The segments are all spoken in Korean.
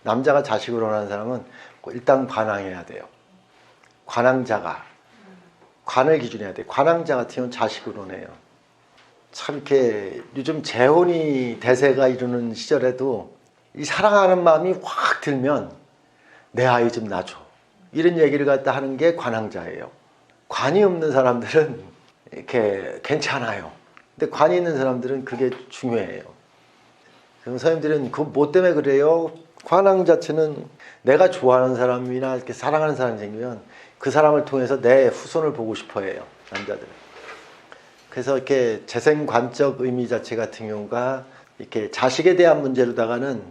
남자가 자식을 원하는 사람은 일단 관왕해야 돼요. 관왕자가 관을 기준해야 돼. 관왕자 같은 경우는 자식을 원해요. 참 이렇게 요즘 재혼이 대세가 이루는 시절에도 이 사랑하는 마음이 확 들면 내 아이 좀 놔줘. 이런 얘기를 갖다 하는 게 관왕자예요. 관이 없는 사람들은 이렇게 괜찮아요. 근데 관이 있는 사람들은 그게 중요해요. 그럼 선생님들은 그 뭐 때문에 그래요? 관왕 자체는 내가 좋아하는 사람이나 이렇게 사랑하는 사람이 생기면 그 사람을 통해서 내 후손을 보고 싶어 해요. 남자들은. 그래서 이렇게 재생관적 의미 자체 같은 경우가 이렇게 자식에 대한 문제로다가는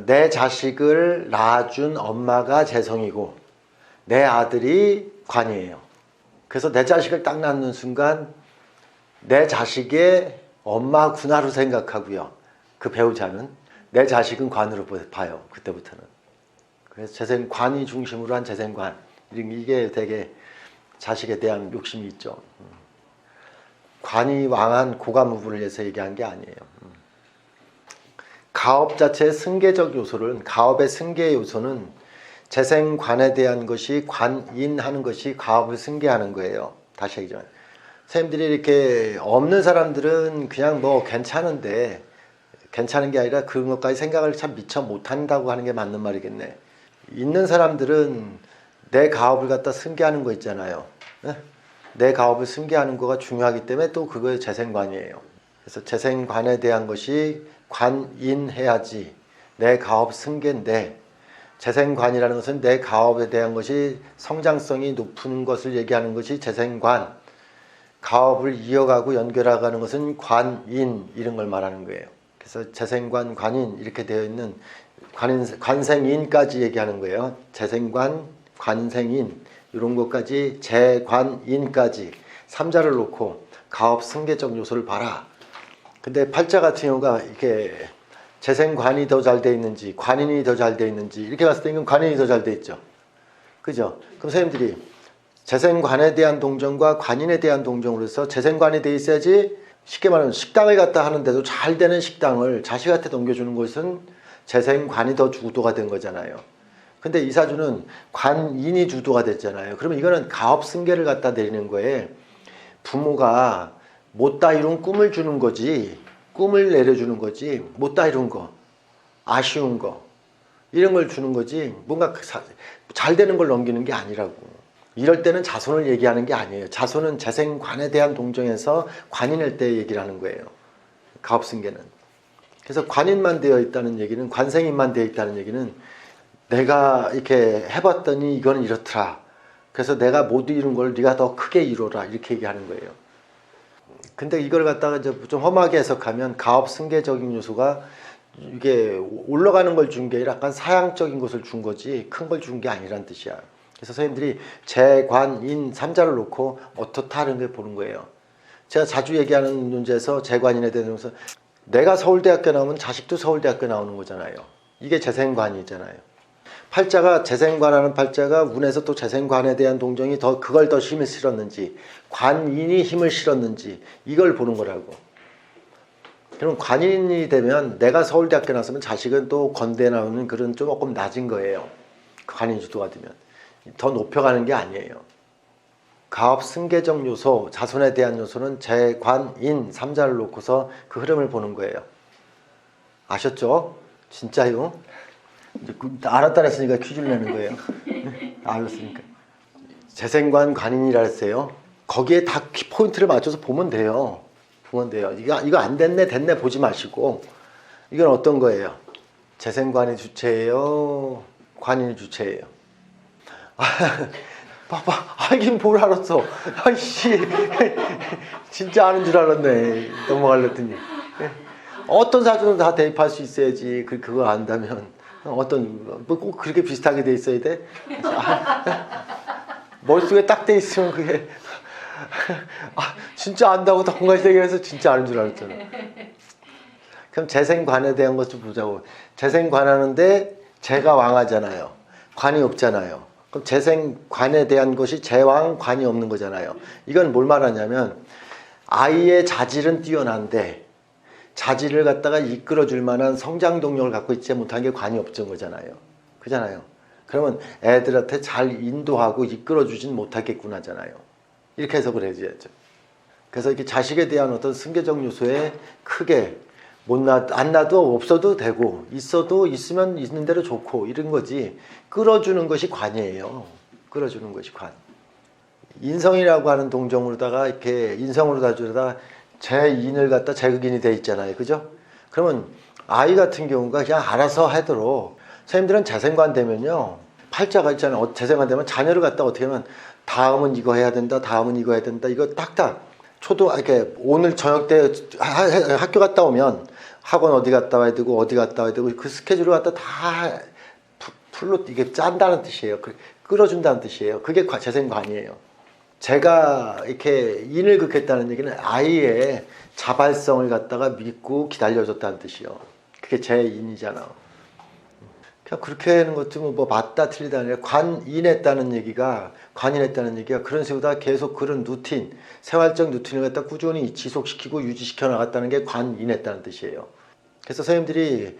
내 자식을 낳아준 엄마가 재성이고 내 아들이 관이에요. 그래서 내 자식을 딱 낳는 순간 내 자식의 엄마구나로 생각하고요. 그 배우자는 내 자식은 관으로 봐요. 그때부터는. 그래서 재생관이 중심으로 한 재생관. 이게 되게 자식에 대한 욕심이 있죠. 관이 왕한 고가무부를 해서 얘기한 게 아니에요. 가업 자체의 승계적 요소를, 가업의 승계 요소는 재생관에 대한 것이 관인하는 것이 가업을 승계하는 거예요. 다시 얘기하면. 선생님들이 이렇게 없는 사람들은 그냥 뭐 괜찮은데, 괜찮은 게 아니라 그런 것까지 생각을 참 미처 못한다고 하는 게 맞는 말이겠네. 있는 사람들은 내 가업을 갖다 승계하는 거 있잖아요. 내 가업을 승계하는 거가 중요하기 때문에 또 그거의 재생관이에요. 그래서 재생관에 대한 것이 관인해야지 내 가업 승계인데, 재생관이라는 것은 내 가업에 대한 것이 성장성이 높은 것을 얘기하는 것이 재생관, 가업을 이어가고 연결하는 것은 관인, 이런 걸 말하는 거예요. 그래서 재생관, 관인 이렇게 되어 있는 관생인까지 얘기하는 거예요. 재생관, 관생인 이런 것까지 재관인까지 3자를 놓고 가업 승계적 요소를 봐라. 근데 팔자 같은 경우가 이렇게 재생관이 더 잘 돼 있는지 관인이 더 잘 돼 있는지 이렇게 봤을 때 이건 관인이 더 잘 돼 있죠. 그죠? 그럼 선생님들이 재생관에 대한 동정과 관인에 대한 동정으로서 재생관이 돼 있어야지, 쉽게 말하면 식당을 갖다 하는데도 잘 되는 식당을 자식한테 넘겨주는 것은 재생관이 더 주도가 된 거잖아요. 근데 이 사주는 관인이 주도가 됐잖아요. 그러면 이거는 가업 승계를 갖다 내리는 거에 부모가 못다 이룬 꿈을 주는 거지, 꿈을 내려주는 거지, 못다 이룬 거, 아쉬운 거 이런 걸 주는 거지 뭔가 잘 되는 걸 넘기는 게 아니라고. 이럴 때는 자손을 얘기하는 게 아니에요. 자손은 재생관에 대한 동정에서 관인일 때 얘기를 하는 거예요. 가업승계는. 그래서 관인만 되어 있다는 얘기는, 관생인만 되어 있다는 얘기는 내가 이렇게 해봤더니 이거는 이렇더라. 그래서 내가 못 이룬 걸 네가 더 크게 이뤄라. 이렇게 얘기하는 거예요. 근데 이걸 갖다가 이제 좀 험하게 해석하면 가업승계적인 요소가 이게 올라가는 걸 준 게 아니라 약간 사양적인 것을 준 거지 큰 걸 준 게 아니란 뜻이야. 그래서 선생님들이 재관인 3자를 놓고 어떻다 하는 데 보는 거예요. 제가 자주 얘기하는 문제에서 재관인에 대해서 내가 서울대학교 나오면 자식도 서울대학교 나오는 거잖아요. 이게 재생관이잖아요. 팔자가 재생관하는 팔자가 운에서 또 재생관에 대한 동정이 그걸 더 힘을 실었는지 관인이 힘을 실었는지 이걸 보는 거라고. 그럼 관인이 되면 내가 서울대학교 나왔으면 자식은 또 건대에 나오는 그런 조금 낮은 거예요. 관인 주도가 되면. 더 높여가는 게 아니에요. 가업 승계적 요소, 자손에 대한 요소는 재관인 3자를 놓고서 그 흐름을 보는 거예요. 아셨죠? 진짜요? 이제 알았다 했으니까 퀴즈를 내는 거예요. 알았으니까. 재생관 관인이라 했어요. 거기에 다 키포인트를 맞춰서 보면 돼요. 보면 돼요. 이거 안 됐네 됐네 보지 마시고 이건 어떤 거예요? 재생관이 주체예요? 관인이 주체예요? 봐봐, 알긴 뭘 알았어. 아이씨, 진짜 아는 줄 알았네. 넘어갈랬더니. 어떤 사주는 다 대입할 수 있어야지. 그거 안다면 어떤 뭐 꼭 그렇게 비슷하게 돼 있어야 돼? 머릿속에 딱 돼 있으면 그게 진짜 안다고 덩가시되게 해서 진짜 아는 줄 알았잖아. 그럼 재생관에 대한 것 좀 보자고. 재생관하는데 재가 왕하잖아요. 관이 없잖아요. 그럼 재생관에 대한 것이 재왕, 관이 없는 거잖아요. 이건 뭘 말하냐면 아이의 자질은 뛰어난데 자질을 갖다가 이끌어줄 만한 성장 동력을 갖고 있지 못한 게 관이 없던 거잖아요. 그잖아요. 그러면 애들한테 잘 인도하고 이끌어주진 못하겠구나잖아요. 이렇게 해석을 해줘야죠. 그래서 이렇게 자식에 대한 어떤 승계적 요소에 크게 안 놔도 없어도 되고 있어도 있으면 있는 대로 좋고 이런 거지 끌어주는 것이 관이에요. 끌어주는 것이 관. 인성이라고 하는 동정으로다가 이렇게 인성으로 다주다가 제2인을 갖다 제극인이 돼 있잖아요. 그죠? 그러면 아이 같은 경우가 그냥 알아서 하도록 선생님들은 재생관 되면요. 팔자가 있잖아요. 재생관 되면 자녀를 갖다 어떻게 하면 다음은 이거 해야 된다. 다음은 이거 해야 된다. 이거 딱딱 이렇게 오늘 저녁 때 학교 갔다 오면 학원 어디 갔다 와야 되고 어디 갔다 와야 되고 그 스케줄을 갖다 다 풀로 이게 짠다는 뜻이에요. 끌어준다는 뜻이에요. 그게 재생관이에요. 제가 이렇게 인을 극했다는 얘기는 아이의 자발성을 갖다가 믿고 기다려줬다는 뜻이요. 그게 제 인이잖아. 그냥 그렇게 하는 것도 뭐 맞다 틀리다 아니라 관인했다는 얘기가 그런 식으로 계속 그런 루틴, 생활적 루틴을 갖다 꾸준히 지속시키고 유지시켜 나갔다는 게 관인했다는 뜻이에요. 그래서 선생님들이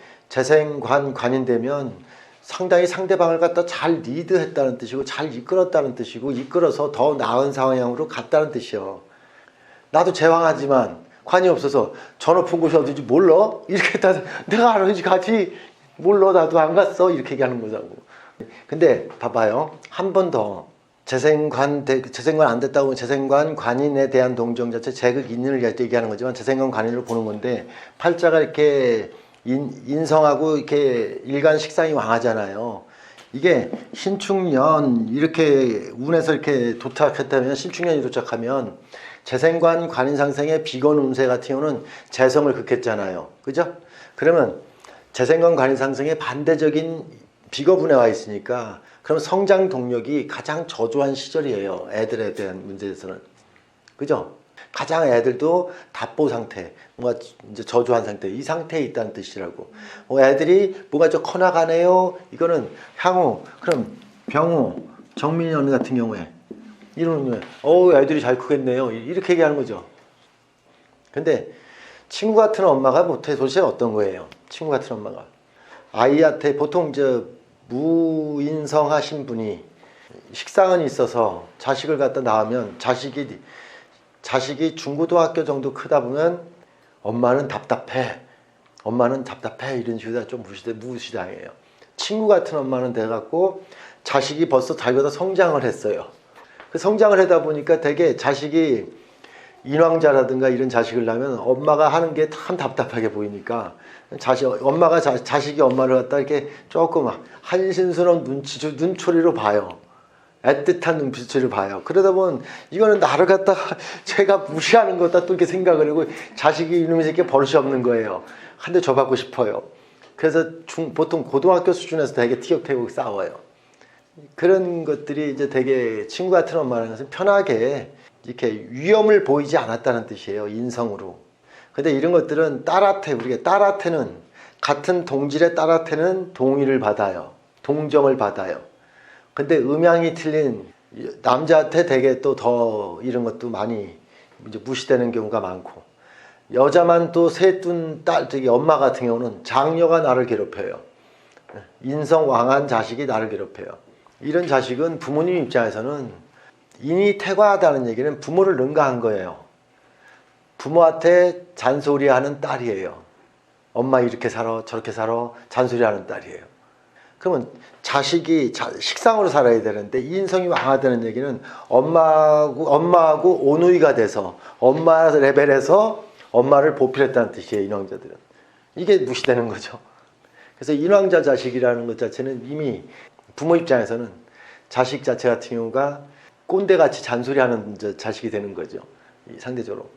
관인 되면 상당히 상대방을 갖다 잘 리드했다는 뜻이고 잘 이끌었다는 뜻이고 이끌어서 더 나은 상황으로 갔다는 뜻이요. 나도 제왕하지만 관이 없어서 저 높은 곳이 어딘지 몰라? 이렇게 다 내가 알아야지 가지 몰라 나도 안 갔어 이렇게 얘기하는 거자고. 근데 봐봐요. 한 번 더 재생관 안 됐다고 하면 재생관 관인에 대한 동정 자체 제극인을 얘기하는 거지만 재생관 관인을 보는 건데 팔자가 이렇게 인성하고 이렇게 일간 식상이 왕하잖아요. 이게 신축년 이렇게 운에서 이렇게 도착했다면 신축년이 도착하면 재생관 관인상생의 비건 운세 같은 경우는 재성을 극했잖아요. 그죠? 그러면 재생관 관인상생의 반대적인 비거분에 와 있으니까 그럼 성장 동력이 가장 저조한 시절이에요. 애들에 대한 문제에서는. 그죠? 가장 애들도 답보 상태, 뭔가 이제 저조한 상태, 이 상태에 있다는 뜻이라고. 애들이 뭔가 좀 커나가네요. 이거는 향후, 그럼 병우, 정민이 언니 같은 경우에 이러는 거예요. 애들이 잘 크겠네요. 이렇게 얘기하는 거죠. 근데 친구 같은 엄마가 도대체 어떤 거예요? 친구 같은 엄마가 아이한테 보통 무인성하신 분이 식상은 있어서 자식을 갖다 낳으면 자식이 중고등학교 정도 크다 보면 엄마는 답답해 이런 식으로 좀 무시당해요. 친구 같은 엄마는 돼갖고 자식이 벌써 자기보다 성장을 했어요. 그 성장을 하다 보니까 되게 자식이 인왕자라든가 이런 자식을 낳으면 엄마가 하는 게 참 답답하게 보이니까 자식이 엄마를 갖다 이렇게 조금 한신스러운 눈초리로 봐요. 애틋한 눈빛을 봐요. 그러다 보면 이거는 나를 갖다가 제가 무시하는 거다 또 이렇게 생각을 하고 자식이 이놈의 새끼 버릇이 없는 거예요. 한 대 줘받고 싶어요. 그래서 보통 고등학교 수준에서 되게 티격태격 싸워요. 그런 것들이 이제 되게 친구 같은 엄마라는 것은 편하게 이렇게 위험을 보이지 않았다는 뜻이에요. 인성으로. 근데 이런 것들은 딸한테는 같은 동질의 딸한테는 동의를 받아요. 동정을 받아요. 근데 음양이 틀린 남자한테 되게 또 더 이런 것도 많이 이제 무시되는 경우가 많고, 여자만 또 셋둔 엄마 같은 경우는 장녀가 나를 괴롭혀요. 인성 왕한 자식이 나를 괴롭혀요. 이런 자식은 부모님 입장에서는 인이 퇴과하다는 얘기는 부모를 능가한 거예요. 부모한테 잔소리하는 딸이에요. 엄마 이렇게 살아 저렇게 살아 잔소리하는 딸이에요. 그러면 자식이 식상으로 살아야 되는데 인성이 왕하다는 얘기는 엄마하고 온누이가 돼서 엄마 레벨에서 엄마를 보필했다는 뜻이에요. 인왕자들은. 이게 무시되는 거죠. 그래서 인왕자 자식이라는 것 자체는 이미 부모 입장에서는 자식 자체 같은 경우가 꼰대같이 잔소리하는 자식이 되는 거죠. 상대적으로.